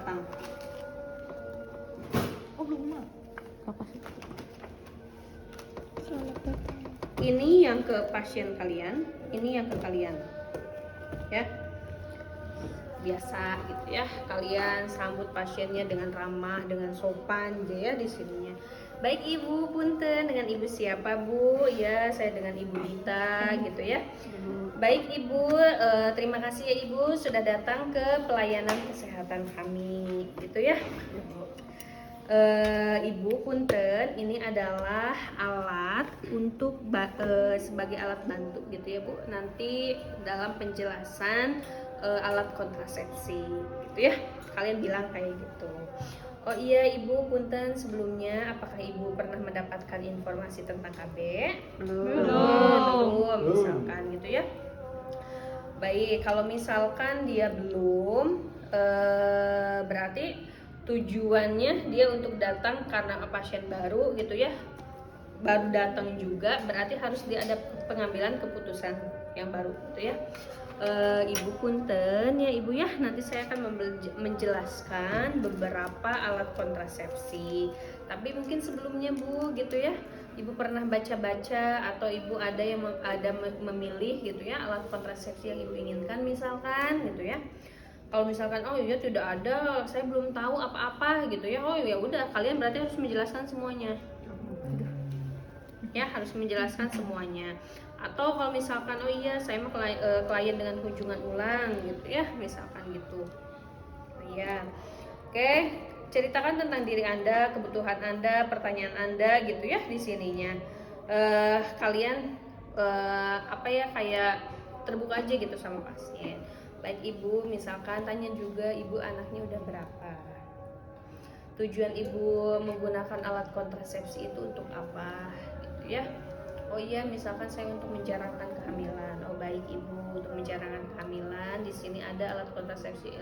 datang. Oh belum. Selamat datang. Ini yang ke pasien kalian, ini yang ke kalian. Ya. Biasa gitu ya, kalian sambut pasiennya dengan ramah, dengan sopan gitu ya di sininya. Baik Ibu, punten, dengan Ibu siapa Bu? Ya, saya dengan Ibu Dita gitu ya. Baik Ibu, terima kasih ya Ibu sudah datang ke pelayanan kesehatan kami gitu ya. Ibu punten, ini adalah alat untuk sebagai alat bantu gitu ya Bu. Nanti dalam penjelasan alat kontrasepsi gitu ya. Kalian bilang kayak gitu. Oh iya Ibu punten, sebelumnya apakah Ibu pernah mendapatkan informasi tentang KB? Belum, misalkan gitu ya. Baik, kalau misalkan dia belum, berarti tujuannya dia untuk datang karena pasien baru gitu ya, baru datang juga, berarti harus dia ada pengambilan keputusan yang baru gitu ya. Ibu punten ya Ibu ya, nanti saya akan menjelaskan beberapa alat kontrasepsi. Tapi mungkin sebelumnya Bu gitu ya, Ibu pernah baca-baca atau Ibu ada yang memilih gitu ya alat kontrasepsi yang Ibu inginkan misalkan gitu ya. Kalau misalkan oh iya tidak ada, saya belum tahu apa-apa gitu ya. Oh ya udah, kalian berarti harus menjelaskan semuanya. Ya, harus menjelaskan semuanya. Atau kalau misalkan oh iya saya mau klien dengan kunjungan ulang gitu ya, misalkan gitu. Iya. Oke, ceritakan tentang diri Anda, kebutuhan Anda, pertanyaan Anda gitu ya di sininya. Kalian apa ya, kayak terbuka aja gitu sama pasien. Baik Ibu, misalkan tanya juga Ibu anaknya udah berapa. Tujuan Ibu menggunakan alat kontrasepsi itu untuk apa gitu ya. Oh iya, misalkan saya untuk menjarangkan kehamilan. Oh baik Ibu, untuk menjarangkan kehamilan di sini ada alat kontrasepsi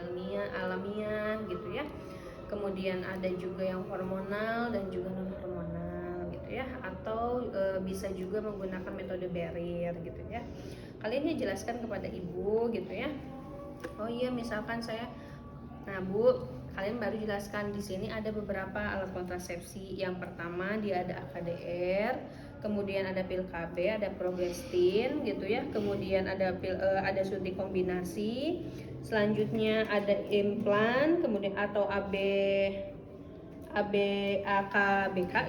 alamiah gitu ya. Kemudian ada juga yang hormonal dan juga non hormonal gitu ya. Atau bisa juga menggunakan metode barrier gitu ya. Kalian ya jelaskan kepada Ibu gitu ya. Oh iya, misalkan saya, nah Bu, kalian baru jelaskan di sini ada beberapa alat kontrasepsi. Yang pertama dia ada AKDR, kemudian ada pil KB, ada progestin gitu ya. Kemudian ada ada suntik kombinasi. Selanjutnya ada implan, kemudian atau AKBK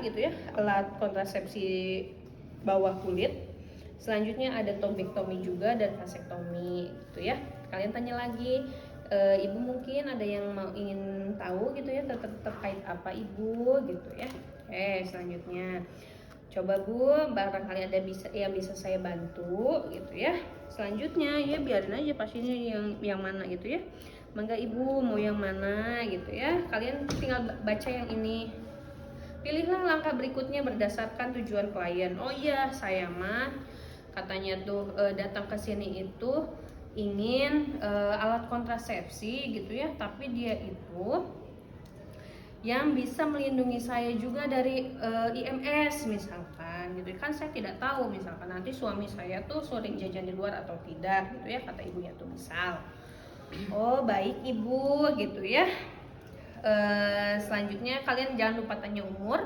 gitu ya, alat kontrasepsi bawah kulit. Selanjutnya ada tombektomi juga dan vasektomi gitu ya. Kalian tanya lagi, Ibu mungkin ada yang mau ingin tahu gitu ya terkait apa Ibu gitu ya. Selanjutnya coba Bu, barangkali ada yang bisa saya bantu gitu ya. Selanjutnya ya biarin aja pasiennya yang mana gitu ya. Mangga Ibu mau yang mana gitu ya. Kalian tinggal baca yang ini. Pilihlah langkah berikutnya berdasarkan tujuan klien. Oh iya, saya mah katanya tuh datang ke sini itu ingin alat kontrasepsi gitu ya, tapi dia itu yang bisa melindungi saya juga dari IMS misalkan gitu kan. Saya tidak tahu misalkan nanti suami saya tuh sering jajan di luar atau tidak gitu ya, kata ibunya tuh misal. Oh baik Ibu gitu ya. Selanjutnya kalian jangan lupa tanya umur,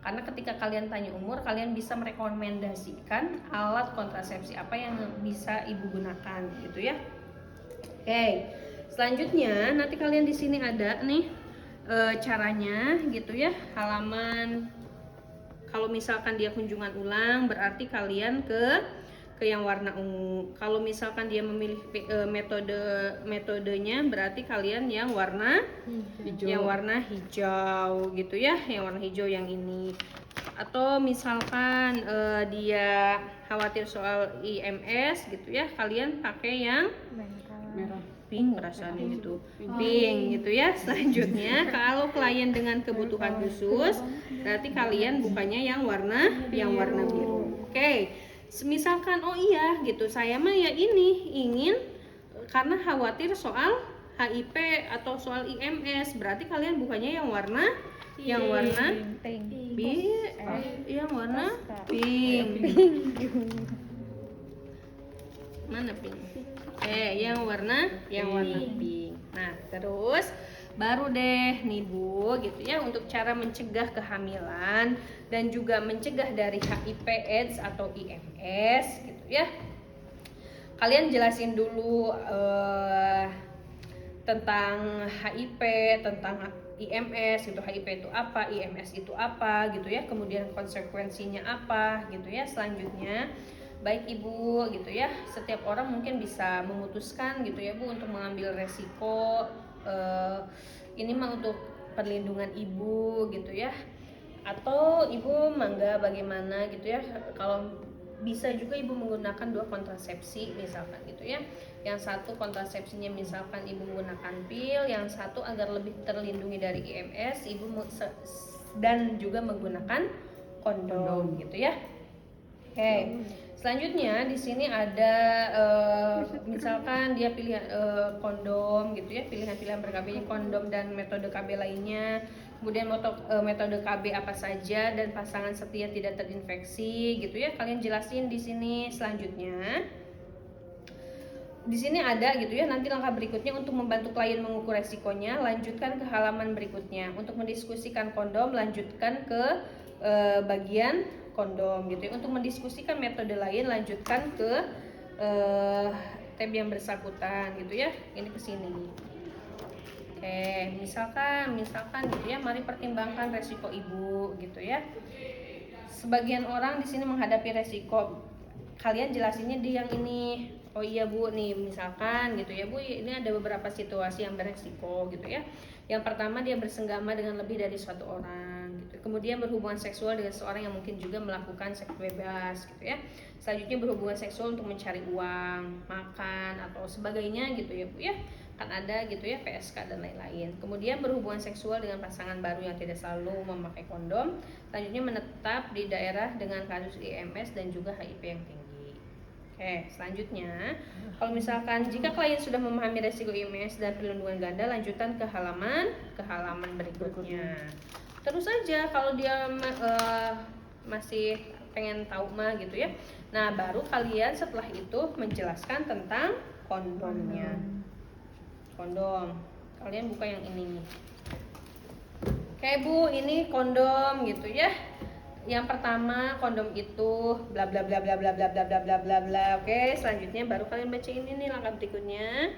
karena ketika kalian tanya umur kalian bisa merekomendasikan alat kontrasepsi apa yang bisa Ibu gunakan gitu ya. Oke, selanjutnya nanti kalian di sini ada nih caranya gitu ya, halaman. Kalau misalkan dia kunjungan ulang berarti kalian ke yang warna ungu. Kalau misalkan dia memilih metodenya berarti kalian yang warna hijau. Yang warna hijau gitu ya, yang warna hijau yang ini. Atau misalkan dia khawatir soal IMS gitu ya, kalian pakai yang merah, pink rasanya gitu, pink gitu ya. Selanjutnya kalau klien dengan kebutuhan khusus berarti kalian bukannya yang warna biru. Oke. Misalkan oh iya gitu, saya mah ya ini ingin karena khawatir soal HIP atau soal IMS, berarti kalian bukannya yang warna pink. Yang warna pink. Mana pink? Yang warna pink. Nah, terus baru deh nih Bu gitu ya, untuk cara mencegah kehamilan dan juga mencegah dari HIV/AIDS atau IMS gitu ya. Kalian jelasin dulu tentang HIV, tentang IMS gitu. HIV itu apa, IMS itu apa gitu ya. Kemudian konsekuensinya apa gitu ya. Selanjutnya, baik Ibu gitu ya, setiap orang mungkin bisa memutuskan gitu ya Bu untuk mengambil resiko ini mah untuk perlindungan Ibu gitu ya. Atau Ibu mangga bagaimana gitu ya, kalau bisa juga Ibu menggunakan 2 kontrasepsi misalkan gitu ya. Yang satu kontrasepsinya misalkan Ibu menggunakan pil, yang satu agar lebih terlindungi dari IMS Ibu dan juga menggunakan kondom gitu ya. Oke. Selanjutnya di sini ada misalkan dia pilih kondom gitu ya, pilihan-pilihan ber-KB kondom dan metode KB lainnya. Kemudian metode KB apa saja dan pasangan setia tidak terinfeksi gitu ya. Kalian jelasin di sini. Selanjutnya di sini ada gitu ya, nanti langkah berikutnya untuk membantu klien mengukur resikonya, lanjutkan ke halaman berikutnya. Untuk mendiskusikan kondom, lanjutkan ke bagian kondom gitu ya. Untuk mendiskusikan metode lain, lanjutkan ke tab yang bersangkutan gitu ya. Ini ke sini. Oke, misalkan gitu ya, mari pertimbangkan resiko Ibu gitu ya. Sebagian orang di sini menghadapi resiko, kalian jelasinnya di yang ini. Oh iya Bu, nih misalkan gitu ya Bu, ini ada beberapa situasi yang beresiko gitu ya. Yang pertama, dia bersenggama dengan lebih dari suatu orang gitu. Kemudian berhubungan seksual dengan seorang yang mungkin juga melakukan seks bebas gitu ya. Selanjutnya berhubungan seksual untuk mencari uang, makan atau sebagainya gitu ya Bu ya. Kan ada gitu ya PSK dan lain-lain. Kemudian berhubungan seksual dengan pasangan baru yang tidak selalu memakai kondom. Selanjutnya menetap di daerah dengan kasus IMS dan juga HIV yang tinggi. Oke, selanjutnya kalau misalkan jika klien sudah memahami resiko IMS dan perlindungan ganda, lanjutkan ke halaman berikutnya. Terus aja kalau dia masih pengen tahu mah gitu ya. Nah, baru kalian setelah itu menjelaskan tentang kondomnya. Kondom. Kalian buka yang ini nih. Oke Bu, ini kondom gitu ya. Yang pertama, kondom itu bla bla bla bla bla bla bla bla bla bla bla. Oke, selanjutnya baru kalian baca ini nih langkah berikutnya.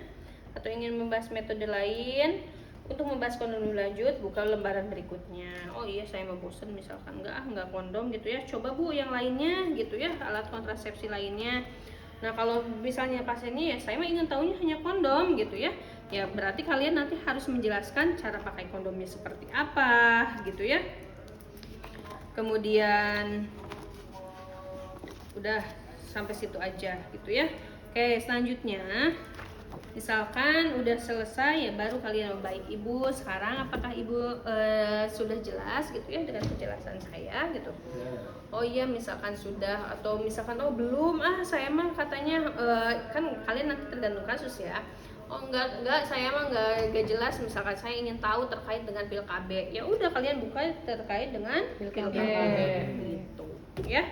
Atau ingin membahas metode lain, untuk membahas kondom lebih lanjut, buka lembaran berikutnya. Oh iya, saya mau bosen misalkan enggak kondom gitu ya. Coba Bu yang lainnya gitu ya, alat kontrasepsi lainnya. Nah, kalau misalnya pasiennya ya saya mah ingin tahunya hanya kondom gitu ya. Ya berarti kalian nanti harus menjelaskan cara pakai kondomnya seperti apa gitu ya. Kemudian udah sampai situ aja gitu ya. Oke, selanjutnya misalkan udah selesai ya baru kalian baik Ibu, sekarang apakah Ibu sudah jelas gitu ya dengan penjelasan saya gitu. Oh iya, misalkan sudah atau misalkan oh belum, saya mah katanya kan kalian nanti tergantung kasus ya. Oh enggak saya mah enggak jelas, misalkan saya ingin tahu terkait dengan pil KB. Ya udah kalian buka terkait dengan pil KB gitu ya.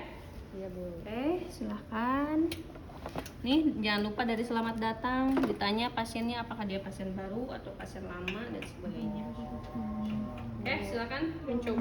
Iya Bu. Oke, silahkan. Nih jangan lupa dari selamat datang ditanya pasiennya apakah dia pasien baru atau pasien lama dan sebagainya. Oke, silakan mencoba.